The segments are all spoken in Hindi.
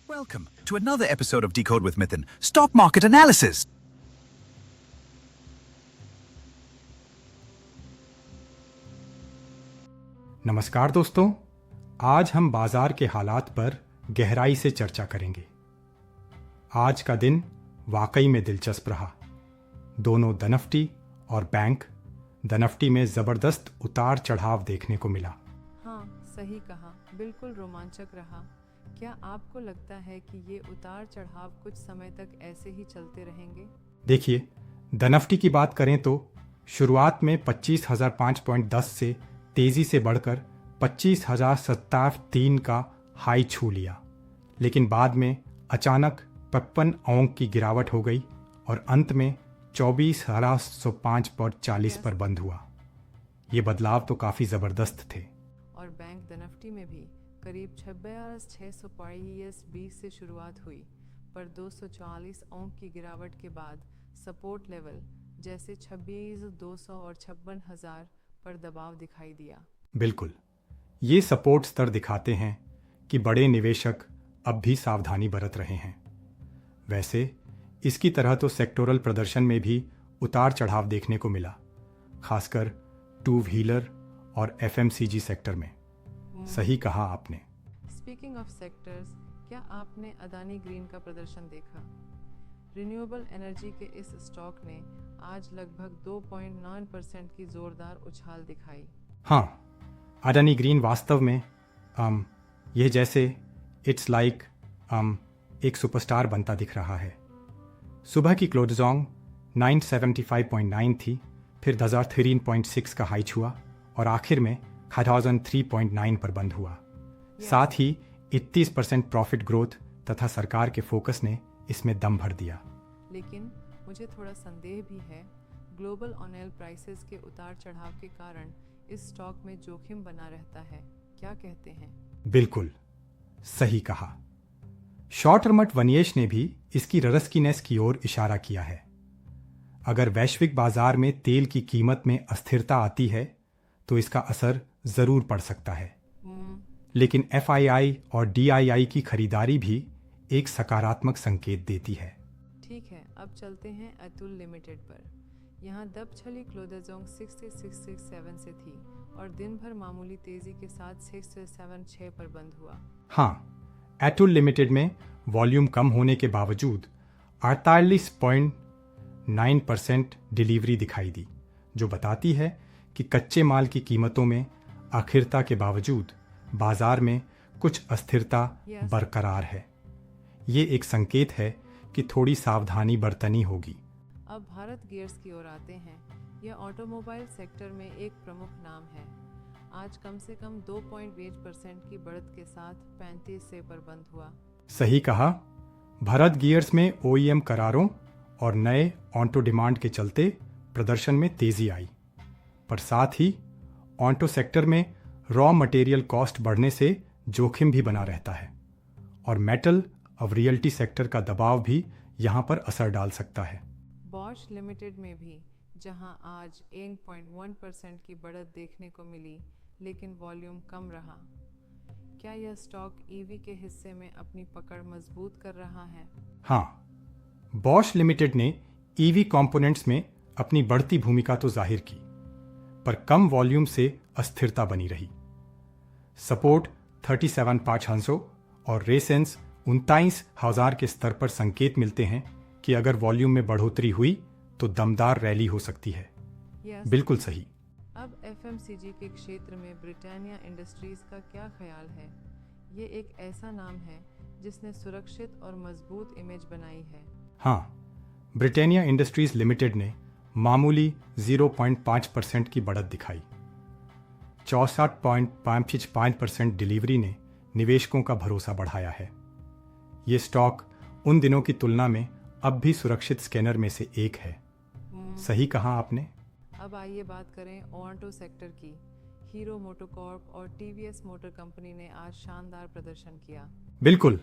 Welcome to another episode of Decode with Mithun, Stock Market Analysis. नमस्कार दोस्तों, आज हम बाजार के हालात पर गहराई से चर्चा करेंगे। आज का दिन वाकई में दिलचस्प रहा। दोनों द निफ्टी और बैंक, द निफ्टी में जबरदस्त उतार चढ़ाव देखने को मिला। हाँ, सही कहा, बिल्कुल रोमांचक रहा। क्या आपको लगता है कि ये उतार चढ़ाव कुछ समय तक ऐसे ही चलते रहेंगे? देखिए, द निफ्टी की बात करें तो शुरुआत में 25,005.10 से तेजी से बढ़कर 25,073 का हाई छू लिया, लेकिन बाद में अचानक 55 अंक की गिरावट हो गई और अंत में 24,105.40 पर बंद हुआ। ये बदलाव तो काफ़ी ज़बरदस्त थे। और बैंक द निफ्टी में भी करीब 26,620 से शुरुआत हुई, पर 240 अंक की गिरावट के बाद सपोर्ट लेवल जैसे 26,200 और 56,000 पर दबाव दिखाई दिया। बिल्कुल, ये सपोर्ट स्तर दिखाते हैं कि बड़े निवेशक अब भी सावधानी बरत रहे हैं। वैसे इसकी तरह तो सेक्टोरल प्रदर्शन में भी उतार चढ़ाव देखने को मिला, खासकर टू व्हीलर और एफएमसीजी सेक्टर में। सही कहा आपने। स्पीकिंग ऑफ सेक्टर्स, क्या आपने अदानी ग्रीन का प्रदर्शन देखा? रिन्यूएबल एनर्जी के इस स्टॉक ने आज लगभग 2.9% की जोरदार उछाल दिखाई। हाँ, अडानी ग्रीन वास्तव में यह जैसे इट्स लाइक एक सुपरस्टार बनता दिख रहा है। सुबह की क्लोजोंग 975.9 थी, फिर 1013.6 का हाई छुआ और आखिर में 1003.9 पर बंद हुआ। साथ ही 31% प्रॉफिट ग्रोथ तथा सरकार के फोकस ने इसमें दम भर दिया। लेकिन मुझे थोड़ा संदेह भी है। ग्लोबल ऑयल प्राइसेस के उतार चढ़ाव के कारण इस स्टॉक में जोखिम बना रहता है। क्या कहते हैं? बिल्कुल सही कहा। शॉर्ट टर्मट वनियेश ने भी इसकी ररस्कीनेस की ओर इशारा किया है। अगर वैश्विक बाजार में तेल की कीमत में अस्थिरता आती है तो इसका असर जरूर पड़ सकता है, लेकिन एफआईआई और डीआईआई की खरीदारी भी एक सकारात्मक संकेत देती है। ठीक है, अब चलते हैं अतुल लिमिटेड पर। यहाँ दबछली क्लोजोंग 6667 से थी और दिन भर मामूली तेजी के साथ 676 पर बंद हुआ। हाँ, अतुल लिमिटेड में वॉल्यूम कम होने के बावजूद 48.9% डिलीवरी दिखाई दी, जो बताती है कि कच्चे माल की कीमतों में आखिरता के बावजूद बाजार में कुछ अस्थिरता बरकरार है। ये एक संकेत है कि थोड़ी सावधानी बरतनी होगी। अब भारत गियर्स की ओर आते हैं। यह ऑटोमोबाइल सेक्टर में एक प्रमुख नाम है। आज कम से कम 2.8% की बढ़त के साथ 35 से पर बंद हुआ। सही कहा। भारत गियर्स में ओईएम करारों और नए ऑटो डिमांड के चलते प्रदर्शन में तेजी आई, पर साथ ही ऑटो सेक्टर में रॉ मटेरियल कॉस्ट बढ़ने से जोखिम भी बना रहता है और मेटल और रियल्टी सेक्टर का दबाव भी यहाँ पर असर डाल सकता है। बॉश लिमिटेड में भी जहां आज 1.1% की बढ़त देखने को मिली, लेकिन वॉल्यूम कम रहा। क्या यह स्टॉक ईवी के हिस्से में अपनी पकड़ मजबूत कर रहा है? हाँ, बॉश लिमिटेड ने ईवी कंपोनेंट्स में अपनी बढ़ती भूमिका तो जाहिर की, पर कम वॉल्यूम से अस्थिरता बनी रही। सपोर्ट 37,500 और रेसेंस 29,000 के स्तर पर संकेत मिलते हैं कि अगर वॉल्यूम में बढ़ोतरी हुई तो दमदार रैली हो सकती है। बिल्कुल सही। अब एफएमसीजी के क्षेत्र में ब्रिटानिया इंडस्ट्रीज का क्या ख्याल है? ये एक ऐसा नाम है जिसने सुरक्षित और मजबूत इमेज बनाई है। हाँ, ब्रिटानिया इंडस्ट्रीज लिमिटेड ने मामूली 0.5% की बढ़त दिखाई। 64.55% डिलीवरी ने निवेशकों का भरोसा बढ़ाया है। ये स्टॉक उन दिनों की तुलना में अब भी सुरक्षित स्कैनर में से एक है। सही कहा आपने। अब आइए बात करें ऑटो सेक्टर की। हीरो मोटोकॉर्प और टीवीएस मोटर कंपनी ने आज शानदार प्रदर्शन किया। बिल्कुल,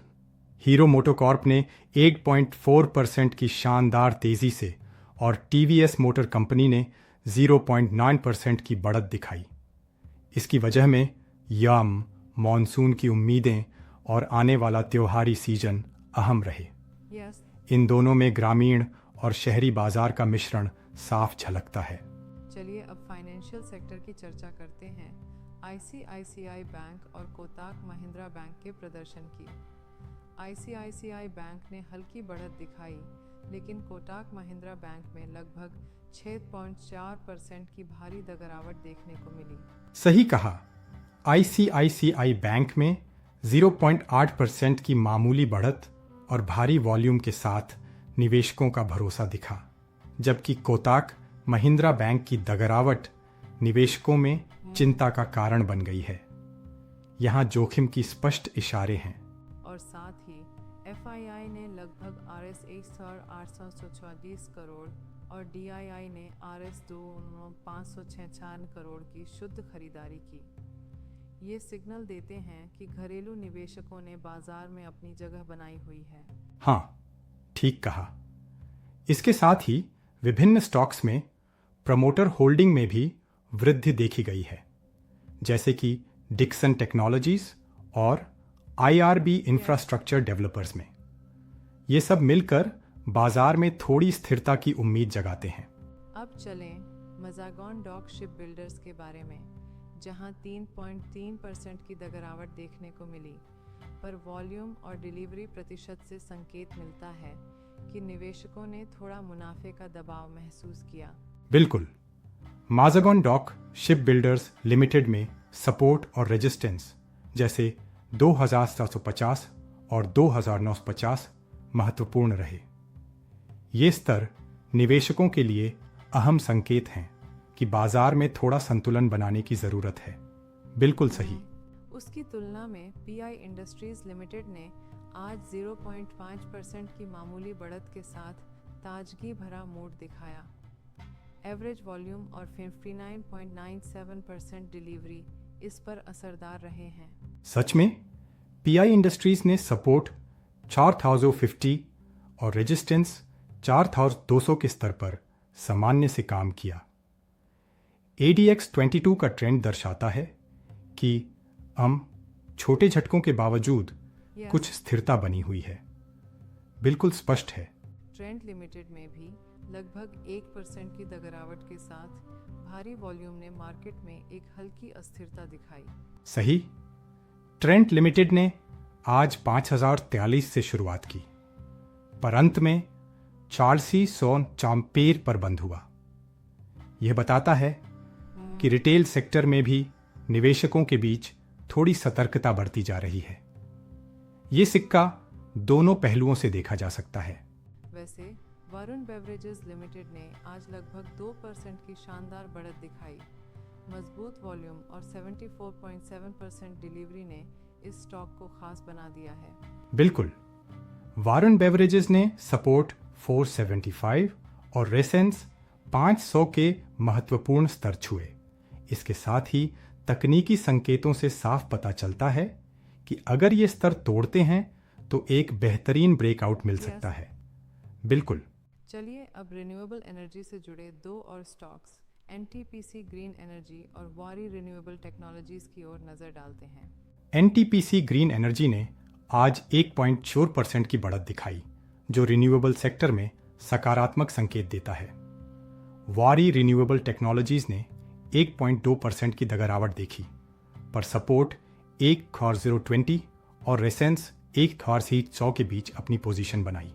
हीरो मोटोकॉर्प ने 8.4% की शानदार तेजी से और टीवीएस मोटर कंपनी ने 0.9% की बढ़त दिखाई। इसकी वजह में याम, मॉनसून की उम्मीदें और आने वाला त्योहारी सीजन अहम रहे। यस, इन दोनों में ग्रामीण और शहरी बाजार का मिश्रण साफ झलकता है। चलिए अब फाइनेंशियल सेक्टर की चर्चा करते हैं। आईसीआईसीआई बैंक और कोटक महिंद्रा बैंक के प्रदर्शन की। आईसीआईसीआई बैंक ने हल्की बढ़त दिखाई, लेकिन कोटक महिंद्रा बैंक में लगभग 6.4% की भारी गिरावट देखने को मिली। सही कहा। आईसीआईसीआई बैंक में 0.8% की मामूली बढ़त और भारी वॉल्यूम के साथ निवेशकों का भरोसा दिखा, जबकि कोटक महिंद्रा बैंक की गिरावट निवेशकों में चिंता का कारण बन गई है। यहाँ जोखिम की स्पष्ट इशारे हैं। और साथ ही एफआईआई ने लगभग आरएस 1,840 करोड़ और डीआईआई ने आरएस 566 करोड़ की शुद्ध खरीदारी की। ये सिग्नल देते हैं कि घरेलू निवेशकों ने बाजार में अपनी जगह बनाई हुई है। हाँ, ठीक कहा। इसके साथ ही विभिन्न स्टॉक्स में प्रमोटर होल्डिंग में भी वृद्धि देखी गई है, जैसे कि डिक्सन टेक्नोलॉजीज और आईआरबी इंफ्रास्ट्रक्चर डेवलपर्स में। ये सब मिलकर बाजार में थोड़ी स्थिरता की उम्मीद जगाते हैं। अब चलें मज़ागॉन डॉक शिप बिल्डर्स के बारे में, जहां 3.3% की गिरावट देखने को मिली, पर वॉल्यूम और डिलीवरी प्रतिशत से संकेत मिलता है कि निवेशकों ने थोड़ा मुनाफे का दबाव महसूस किया। बिल्कुल। माज़ागॉन डॉक शिप बिल्डर्स लिमिटेड में सपोर्ट और रेजिस्टेंस जैसे 2,750 और 2,950 महत्वपूर्ण रहे। ये स्तर निवेशकों के लिए अहम संकेत हैं कि बाजार में थोड़ा संतुलन बनाने की जरूरत है। बिल्कुल सही। उसकी तुलना में पीआई इंडस्ट्रीज लिमिटेड ने आज 0.5% की मामूली बढ़त के साथ ताजगी भरा मूड दिखाया। एवरेज वॉल्यूम और 59.97% डिलीवरी इस पर असरदार रहे हैं। सच में पीआई इंडस्ट्रीज ने सपोर्ट 4,050 और रेजिस्टेंस 4,200 के स्तर पर सामान्य से काम किया। ADX 22 का ट्रेंड दर्शाता है कि छोटे झटकों के बावजूद कुछ स्थिरता बनी हुई है। बिल्कुल स्पष्ट है। ट्रेंड लिमिटेड में भी लगभग 1% की गिरावट के साथ भारी वॉल्यूम ने मार्केट में एक हल्की अस्थिरता दिखाई। सही। ट्रेंड लिमिटेड ने आज 5,043 से शुरुआत की, पर अंत में 444 पर बंद हुआ। यह बताता है कि रिटेल सेक्टर में भी निवेशकों के बीच थोड़ी सतर्कता बढ़ती जा रही है। ये सिक्का दोनों पहलुओं से देखा जा सकता है। वैसे वरुण बेवरेजेस लिमिटेड ने आज लगभग 2% की शानदार बढ़त दिखाई। मजबूत वॉल्यूम और 74.7% डिलीवरी ने इस स्टॉक को खास बना दिया है। बिल्कुल। वरुण बेवरेजेस ने सपोर्ट 475 और रेसेंस 500 के महत्वपूर्ण स्तर छुए। इसके साथ ही तकनीकी संकेतों से साफ पता चलता है कि अगर ये स्तर तोड़ते हैं तो एक बेहतरीन ब्रेकआउट मिल सकता है। बिल्कुल। चलिए अब रिन्यूएबल एनर्जी से जुड़े दो और स्टॉक्स एनटीपीसी ग्रीन एनर्जी और वारी रिन्यूएबल टेक्नोलॉजीज की ओर नजर डालते हैं। एनटीपीसी ग्रीन एनर्जी ने आज 1.4% की बढ़त दिखाई, जो रिन्यूएबल सेक्टर में सकारात्मक संकेत देता है। वारी रिन्यूएबल टेक्नोलॉजीज ने 1.2% की गिरावट देखी, पर सपोर्ट 1,020 और रेसेंस 1,100 के बीच अपनी पोजीशन बनाई।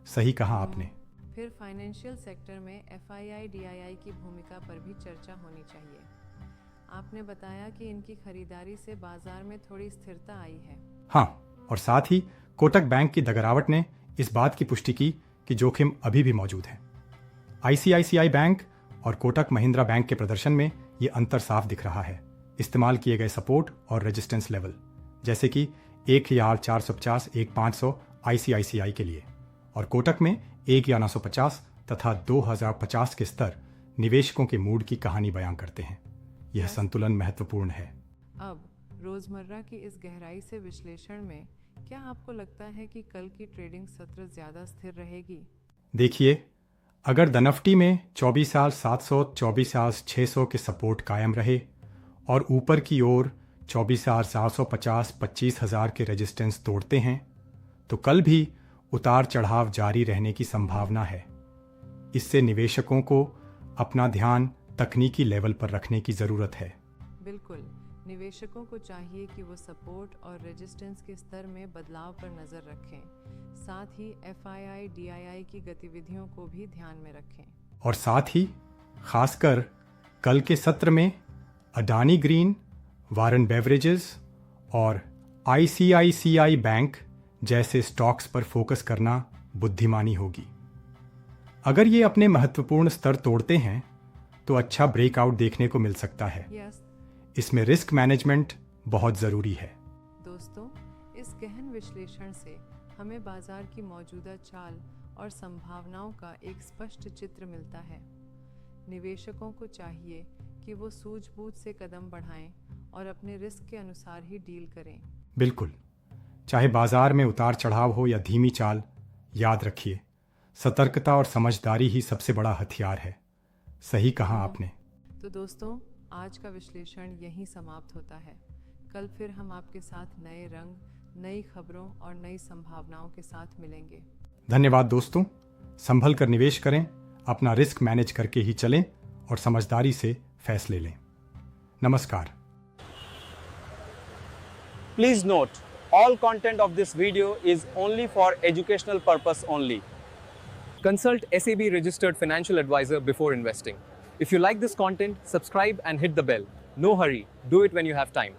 सही कहा आपने। फिर फाइनेंशियल सेक्टर में एफआईआई डीआईआई की भूमिका पर भी चर्चा होनी चाहिए। आपने बताया कि इनकी खरीदारी से बाजार में थोड़ी स्थिरता आई है। हाँ, और साथ ही कोटक बैंक की गिरावट ने इस बात की पुष्टि की कि जोखिम अभी भी मौजूद है। आईसीआईसीआई बैंक और कोटक महिंद्रा बैंक के प्रदर्शन में ये अंतर साफ दिख रहा है। इस्तेमाल किए गए सपोर्ट और रेजिस्टेंस लेवल जैसे कि 1,450, 1,500 आईसीआईसीआई के लिए और कोटक में 1,950 तथा 2,050 के स्तर निवेशकों के मूड की कहानी बयां करते हैं। यह संतुलन महत्वपूर्ण है। अब रोजमर्रा की इस गहराई से विश्लेषण में क्या आपको लगता है कि कल की ट्रेडिंग सत्र ज्यादा स्थिर रहेगी? देखिए, अगर द निफ्टी में 24,700, 24,600 के सपोर्ट कायम रहे और ऊपर की ओर 24,750 25,000 के रेजिस्टेंस तोड़ते हैं तो कल भी उतार चढ़ाव जारी रहने की संभावना है। इससे निवेशकों को अपना ध्यान तकनीकी लेवल पर रखने की ज़रूरत है। बिल्कुल, निवेशकों को चाहिए कि वो सपोर्ट और रेजिस्टेंस के स्तर में बदलाव पर नज़र रखें, साथ ही FII DII की गतिविधियों को भी ध्यान में रखें। और साथ ही खासकर कल के सत्र में अडानी ग्रीन, वारन बेवरेजेस और ICICI बैंक जैसे स्टॉक्स पर फोकस करना बुद्धिमानी होगी। अगर ये अपने महत्वपूर्ण स्तर तोड़ते हैं तो अच्छा ब्रेकआउट देखने को मिल सकता है। इसमें रिस्क मैनेजमेंट बहुत ज़रूरी है। दोस्तों, इस गहन विश्लेषण से हमें बाजार की मौजूदा चाल और संभावनाओं का एक स्पष्ट चित्र मिलता है। निवेशकों को चाहिए कि वो सूझबूझ से कदम बढ़ाएं और अपने रिस्क के अनुसार ही डील करें। बिल्कुल, चाहे बाजार में उतार चढ़ाव हो या धीमी चाल, याद रखिए सतर्कता और समझदारी ही सबसे बड़ा हथियार है। सही कहा आपने। तो दोस्तों, आज का विश्लेषण यहीं समाप्त होता है। कल फिर हम आपके साथ नए रंग, नई खबरों और नई संभावनाओं के साथ मिलेंगे। धन्यवाद दोस्तों। संभल कर निवेश करें, अपना रिस्क मैनेज करके ही चलें और समझदारी से फैसले लें। नमस्कार। Please note, all content of this video is only for educational purpose only. Consult SAB registered financial advisor before investing. If you like this content, subscribe and hit the bell. No hurry, do it when you have time.